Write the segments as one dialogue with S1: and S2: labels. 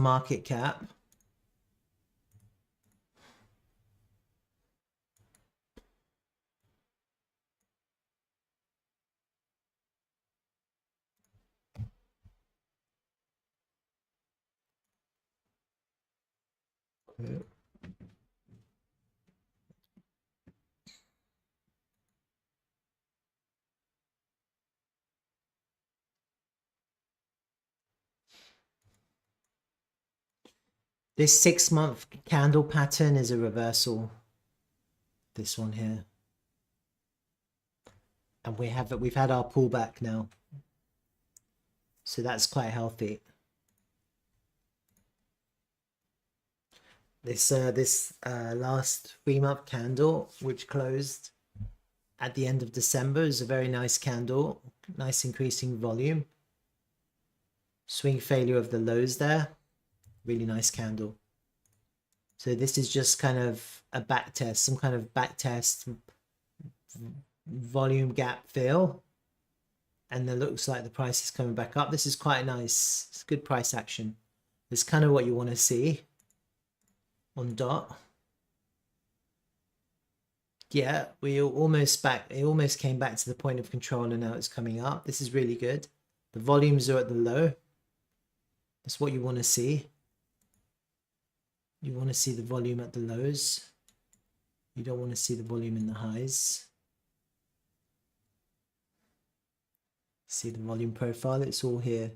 S1: market cap. Okay. This 6-month candle pattern is a reversal. This one here. And we've had our pullback now. So that's quite healthy. This last 3-month candle, which closed at the end of December, is a very nice candle. Nice increasing volume. Swing failure of the lows there. Really nice candle. So this is just kind of a back test, some kind of back test, volume gap fill, and then looks like the price is coming back up. This is quite nice. It's good price action. It's kind of what you want to see on DOT. Yeah, we almost back. It almost came back to the point of control, and now it's coming up. This is really good. The volumes are at the low. That's what you want to see. You want to see the volume at the lows. You don't want to see the volume in the highs. See the volume profile, it's all here.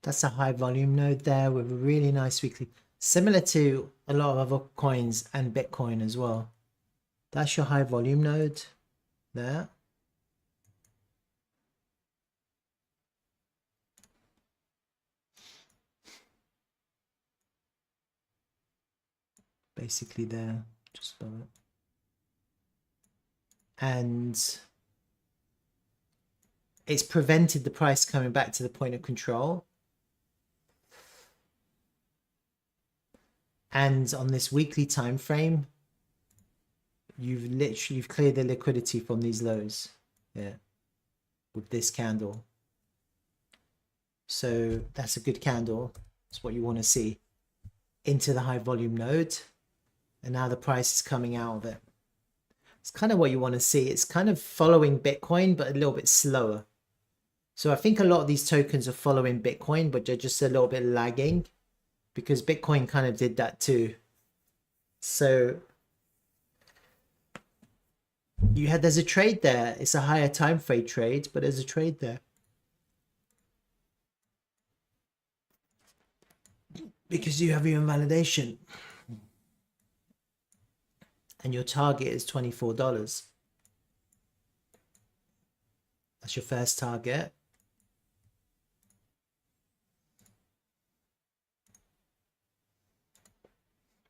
S1: That's a high volume node there with a really nice weekly, similar to a lot of other coins and Bitcoin as well. That's your high volume node there. Basically there, just below it. And it's prevented the price coming back to the point of control. And on this weekly time frame, you've cleared the liquidity from these lows, yeah, with this candle. So that's a good candle. That's what you want to see into the high volume node. And now the price is coming out of it. It's kind of what you want to see. It's kind of following Bitcoin, but a little bit slower. So I think a lot of these tokens are following Bitcoin, but they're just a little bit lagging, because Bitcoin kind of did that too. So there's a trade there. It's a higher time frame trade, but there's a trade there. Because you have your invalidation. And your target is $24. That's your first target.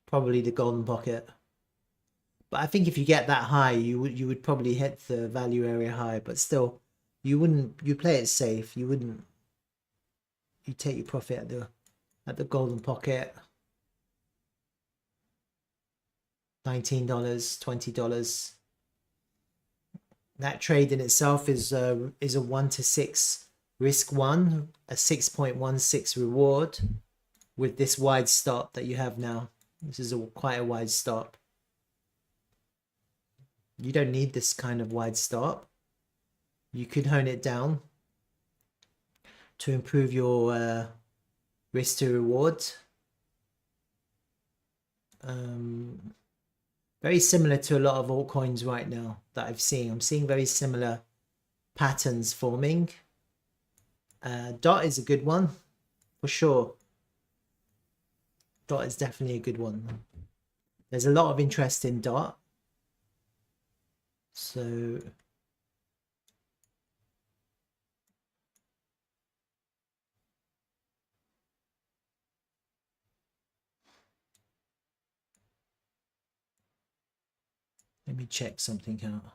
S1: Probably the golden pocket. But I think if you get that high, you would probably hit the value area high, but still you play it safe. You take your profit at the golden pocket. $19, $20. That trade in itself is a 1 to 6 risk 1, a 6.16 reward with this wide stop that you have now. This is quite a wide stop. You don't need this kind of wide stop. You could hone it down to improve your risk to reward. Very similar to a lot of altcoins right now that I've seen. I'm seeing very similar patterns forming. DOT is a good one for sure. Dot is definitely a good one. There's a lot of interest in Dot. So let me check something out.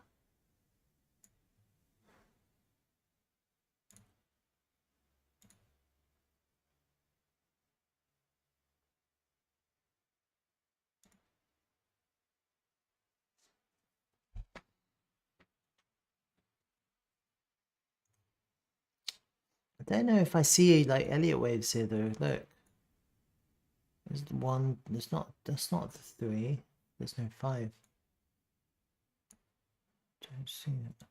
S1: I don't know if I see like Elliott waves here though. Look, there's the one. There's not. That's not the 3. There's no 5. Don't see it.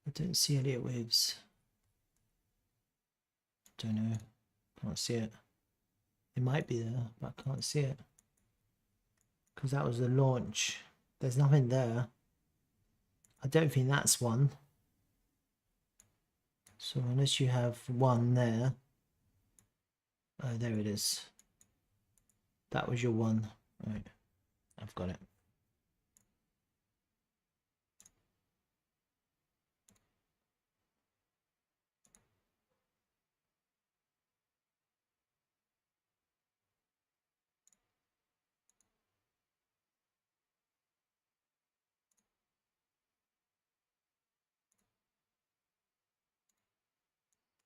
S1: I don't see Elliott waves. Don't know. Can't see it. It might be there, but I can't see it because that was the launch. There's nothing there. I don't think that's one. So unless you have one there. Oh, there it is. That was your one. Right. I've got it.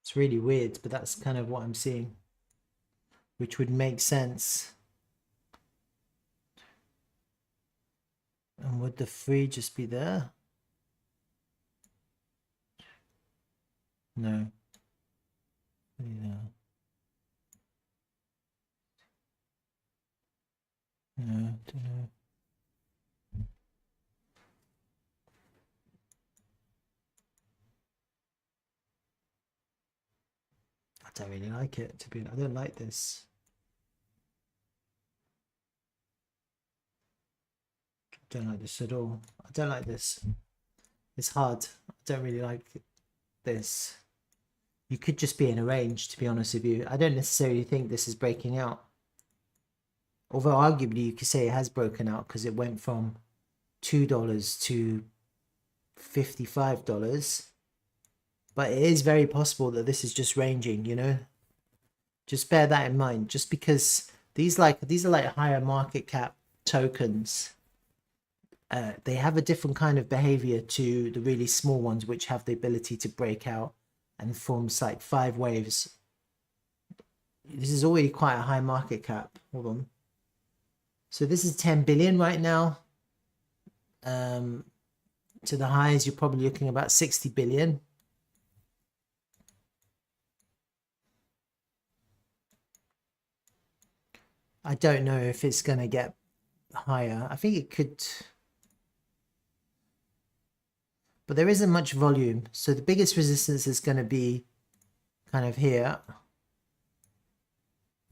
S1: It's really weird, but that's kind of what I'm seeing, which would make sense. And would the 3 just be there? No. Yeah. No, don't know. I don't really like it, to be honest. I don't like this. I don't like this at all. I don't like this. It's hard. I don't really like this. You could just be in a range, to be honest with you. I don't necessarily think this is breaking out. Although arguably you could say it has broken out because it went from $2 to $55. But it is very possible that this is just ranging, you know. Just bear that in mind. Just because these are like higher market cap tokens, they have a different kind of behavior to the really small ones, which have the ability to break out and forms like 5 waves. This is already quite a high market cap. Hold on. So this is 10 billion right now. To the highs, you're probably looking about 60 billion. I don't know if it's going to get higher. I think it could, but there isn't much volume. So the biggest resistance is going to be kind of here,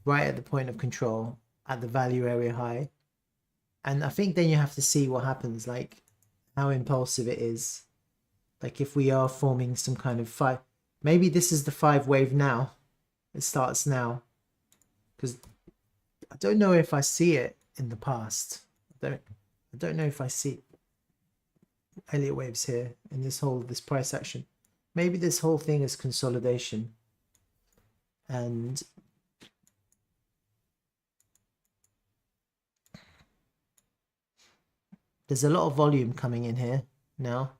S1: right at the point of control, at the value area high. And I think then you have to see what happens, like how impulsive it is. Like if we are forming some kind of 5, maybe this is the 5 wave now. It starts now. Because I don't know if I see it in the past. I don't know if I see Elliott waves here in this price action. Maybe this whole thing is consolidation. And there's a lot of volume coming in here now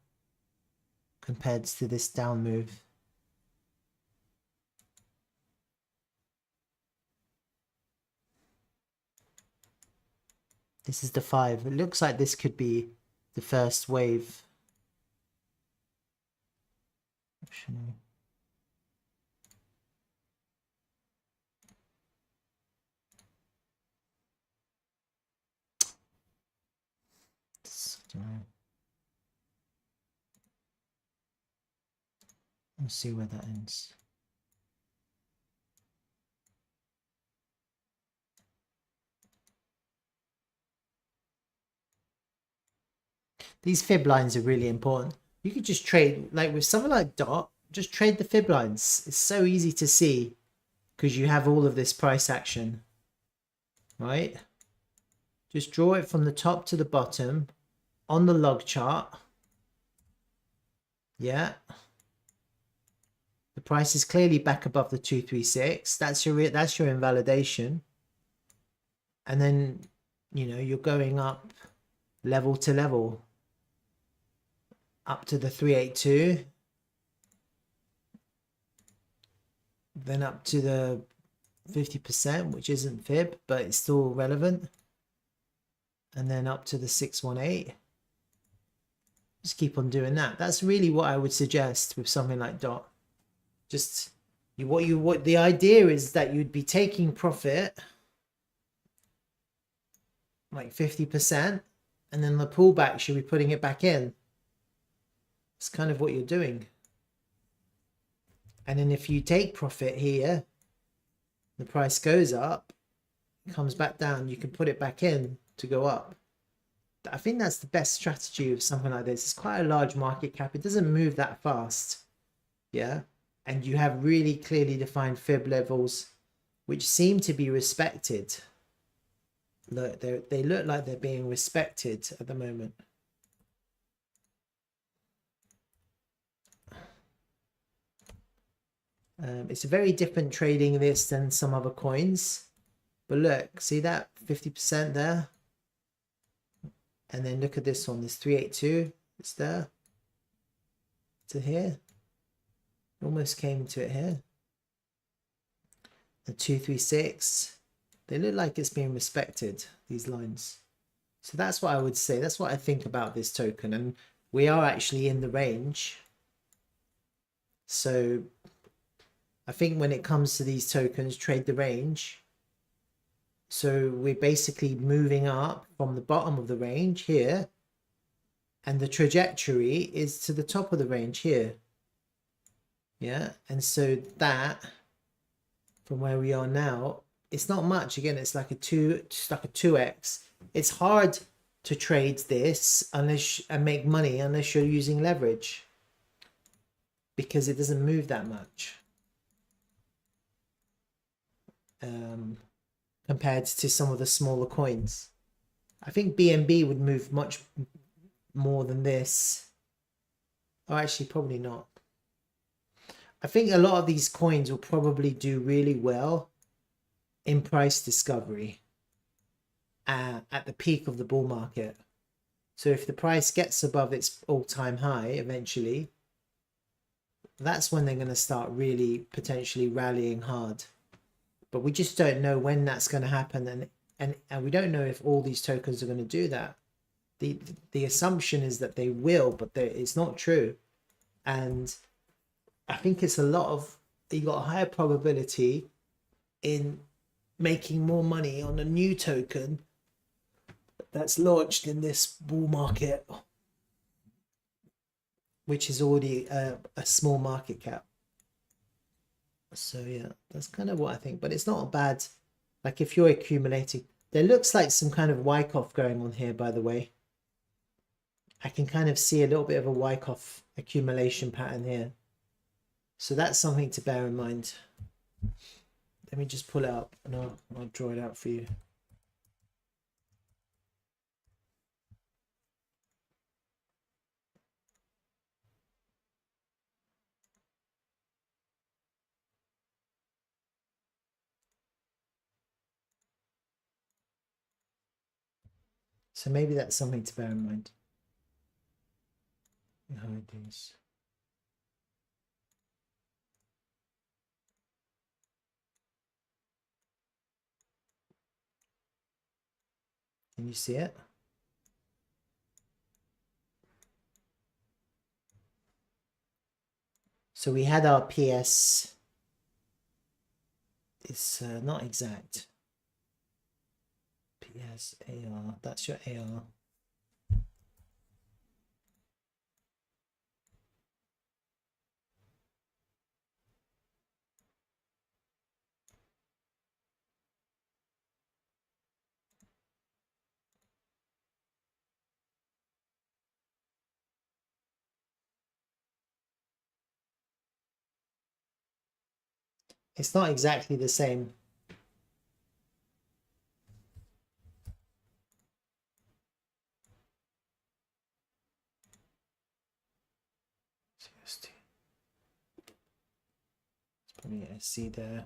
S1: compared to this down move. This is the 5. It looks like this could be the first wave. Actually, I don't know. Let's see where that ends. These fib lines are really important. You could just trade, like with something like Dot, just trade the fib lines. It's so easy to see because you have all of this price action. right? Just draw it from the top to the bottom on the log chart. Yeah. The price is clearly back above the 236. That's your invalidation. And then, you know, you're going up level to level up to the 382, then up to the 50%, which isn't fib, but it's still relevant, and then up to the 618. Just keep on doing that. That's really what I would suggest with something like Dot. Just what the idea is that you'd be taking profit like 50%, and then the pullback should be putting it back in. It's kind of what you're doing. And then if you take profit here, the price goes up, comes back down, you can put it back in to go up. I think that's the best strategy of something like this. It's quite a large market cap. It doesn't move that fast. Yeah. And you have really clearly defined fib levels, which seem to be respected. Look, they look like they're being respected at the moment. It's a very different trading this than some other coins. But look, see that 50% there? And then look at this one, this 382, it's there to here. Almost came to it here. The 236, they look like it's being respected, these lines. So that's what I would say. That's what I think about this token. And we are actually in the range. So I think when it comes to these tokens, trade the range. So we're basically moving up from the bottom of the range here, and the trajectory is to the top of the range here. Yeah, and so that from where we are now, it's not much. Again, it's like a 2x. It's hard to trade this unless and make money unless you're using leverage, because it doesn't move that much. Compared to some of the smaller coins. I think BNB would move much more than this. Oh, actually, probably not. I think a lot of these coins will probably do really well in price discovery at the peak of the bull market. So if the price gets above its all-time high eventually, that's when they're going to start really potentially rallying hard. But we just don't know when that's going to happen, and we don't know if all these tokens are going to do that. The assumption is that they will, but it's not true. And I think it's you got a higher probability in making more money on a new token that's launched in this bull market, which is already a small market cap. So yeah, that's kind of what I think. But it's not a bad, like if you're accumulating, there looks like some kind of Wyckoff going on here, by the way. I can kind of see a little bit of a Wyckoff accumulation pattern here. So that's something to bear in mind. Let me just pull it up and I'll draw it out for you. So maybe that's something to bear in mind. Behind these. Can you see it? So we had our PS. It's not exact. PS AR. That's your AR. It's not exactly the same. definitely a C there.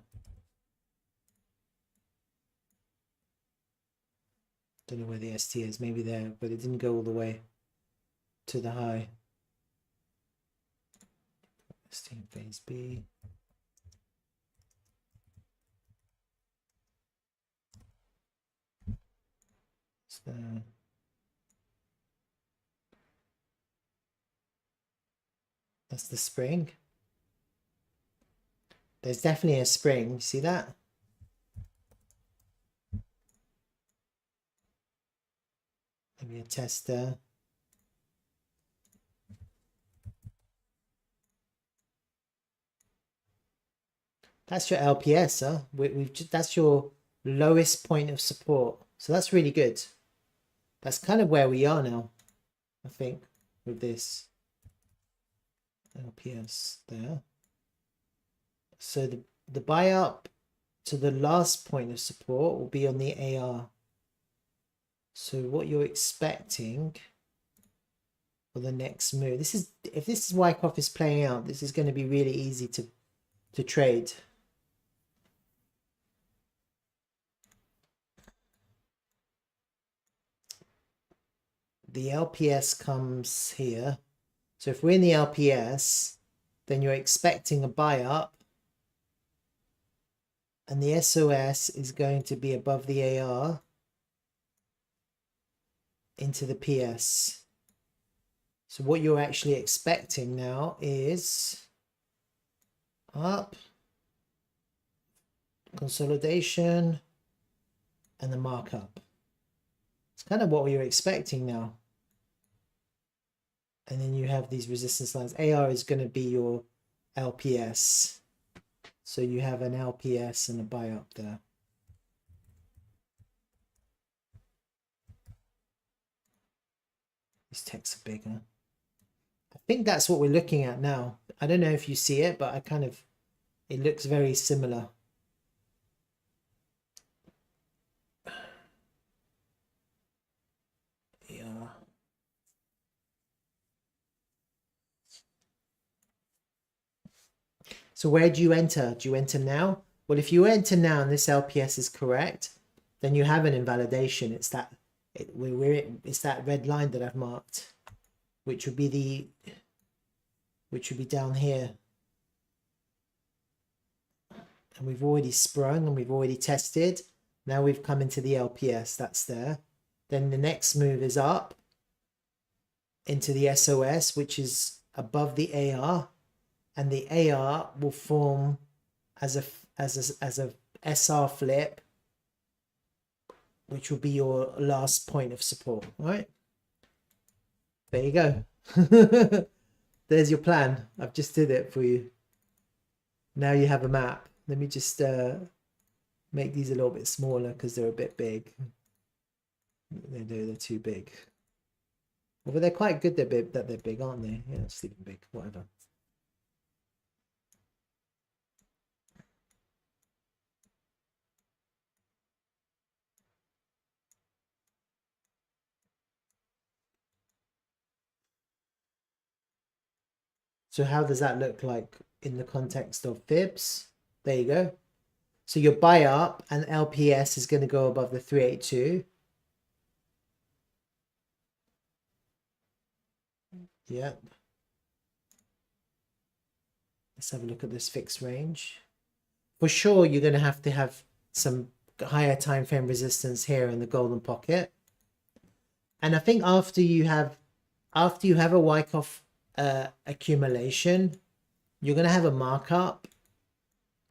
S1: Don't know where the ST is, maybe there, but it didn't go all the way to the high. ST in phase B. It's there. That's the spring. There's definitely a spring. See that? Maybe a tester. That's your LPS, huh? That's your lowest point of support. So that's really good. That's kind of where we are now, I think, with this LPS there. So the buy up to the last point of support will be on the AR. So what you're expecting for the next move, this is, if this is Wyckoff is playing out, this is going to be really easy to trade. The LPS comes here. So if we're in the LPS, then you're expecting a buy up, and the SOS is going to be above the AR into the PS. So what you're actually expecting now is up, consolidation, and the markup. It's kind of what we were expecting now. And then you have these resistance lines. AR is going to be your LPS. So you have an LPS and a buy up there. These texts are bigger. I think that's what we're looking at now. I don't know if you see it, but it looks very similar. Yeah. So where do you enter? Do you enter now? Well, if you enter now and this LPS is correct, then you have an invalidation. It's that it's that red line that I've marked, which would be down here. And we've already sprung and we've already tested. Now we've come into the LPS, that's there. Then the next move is up into the SOS, which is above the AR, and the AR will form as a SR flip, which will be your last point of support. All right, there you go. There's your plan. I've just did it for you. Now you have a map. Let me just make these a little bit smaller because they're a bit big. They're too big. Well, but they're quite good that they're big, aren't they? Yeah, sleeping big, whatever. So how does that look like in the context of fibs? There you go. So your buy up and LPS is going to go above the 382. Yep. Let's have a look at this fixed range. For sure, you're going to have some higher time frame resistance here in the golden pocket. And I think after you have a Wyckoff accumulation, you're going to have a markup,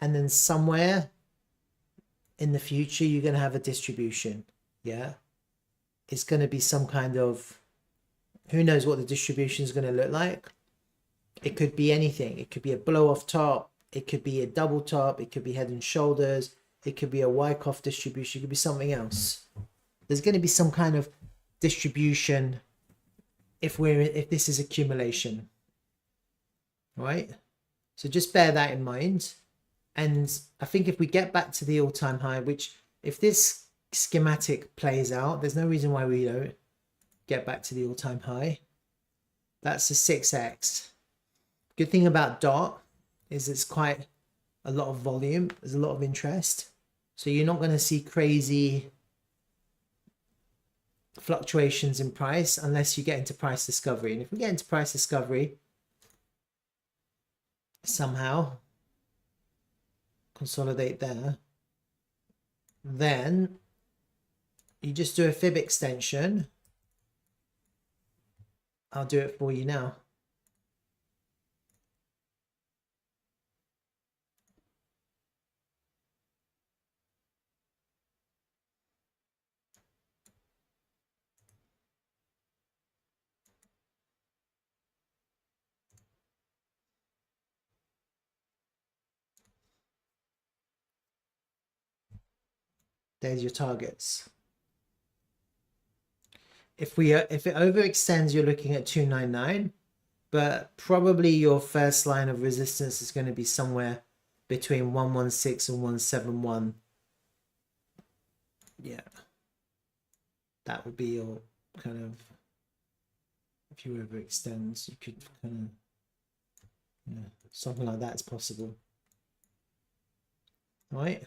S1: and then somewhere in the future you're going to have a distribution. Yeah, it's going to be some kind of, who knows what the distribution is going to look like. It could be anything. It could be a blow off top, it could be a double top, it could be head and shoulders, it could be a Wyckoff distribution, it could be something else. There's going to be some kind of distribution if this is accumulation, right? So just bear that in mind. And I think if we get back to the all-time high, which if this schematic plays out, there's no reason why we don't get back to the all-time high. That's a 6x. Good thing about DOT is it's quite a lot of volume, there's a lot of interest. So you're not going to see crazy fluctuations in price unless you get into price discovery. And if we get into price discovery, somehow consolidate there, then you just do a fib extension. I'll do it for you now. There's your targets. If it overextends, you're looking at 299, but probably your first line of resistance is going to be somewhere between 116 and 171. Yeah, that would be your kind of, if you overextend, you could kind of, yeah, something like that is possible. All right,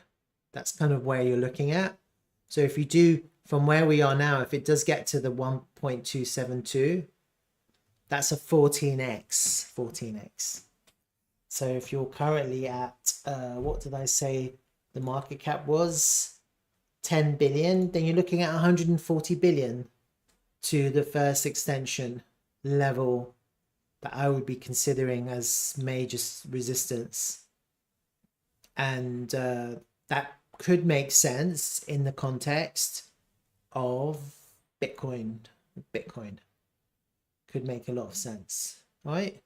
S1: that's kind of where you're looking at. So if you do, from where we are now, if it does get to the 1.272, that's a 14x. So if you're currently at, what did I say the market cap was? 10 billion, then you're looking at 140 billion to the first extension level that I would be considering as major resistance. And that could make sense in the context of Bitcoin. Could make a lot of sense, right?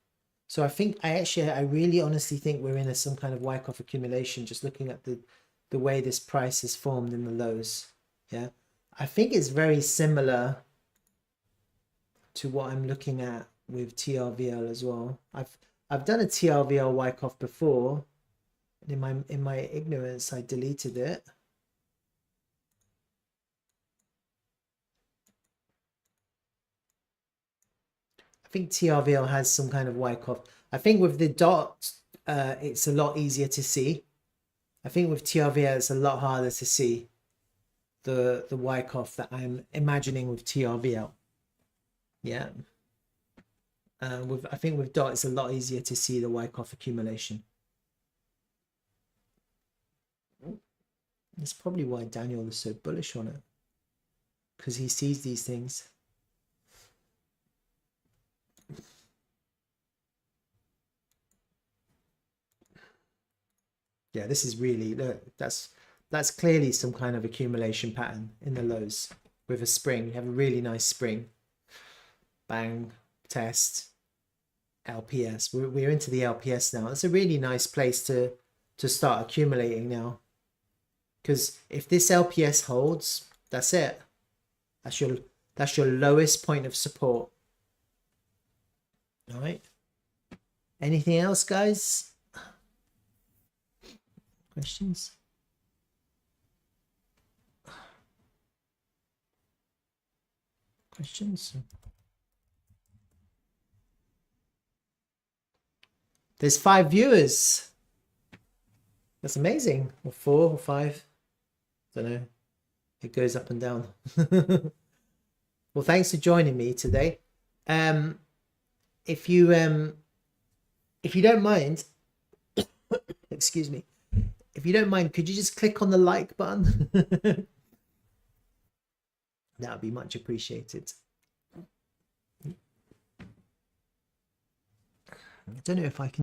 S1: So I really honestly think we're in some kind of Wyckoff accumulation, just looking at the way this price is formed in the lows. Yeah, I think it's very similar to what I'm looking at with TRVL as well. I've done a TRVL Wyckoff before, and in my ignorance I deleted it. I think TRVL has some kind of Wyckoff. I think with the dot, it's a lot easier to see. I think with TRVL, it's a lot harder to see the Wyckoff that I'm imagining with TRVL. Yeah. I think with dot, it's a lot easier to see the Wyckoff accumulation. That's probably why Daniel is so bullish on it, because he sees these things. Yeah, this is really, look, that's clearly some kind of accumulation pattern in the lows with a spring. You have a really nice spring. Bang, test, LPS. We're into the LPS now. It's a really nice place to start accumulating now. Because if this LPS holds, that's it. That's your lowest point of support. All right. Anything else, guys? Questions? Questions? There's 5 viewers. That's amazing. Or 4 or 5. Don't know. It goes up and down. Well, thanks for joining me today. If you don't mind, excuse me. If you don't mind, could you just click on the like button? That would be much appreciated. I don't know if I can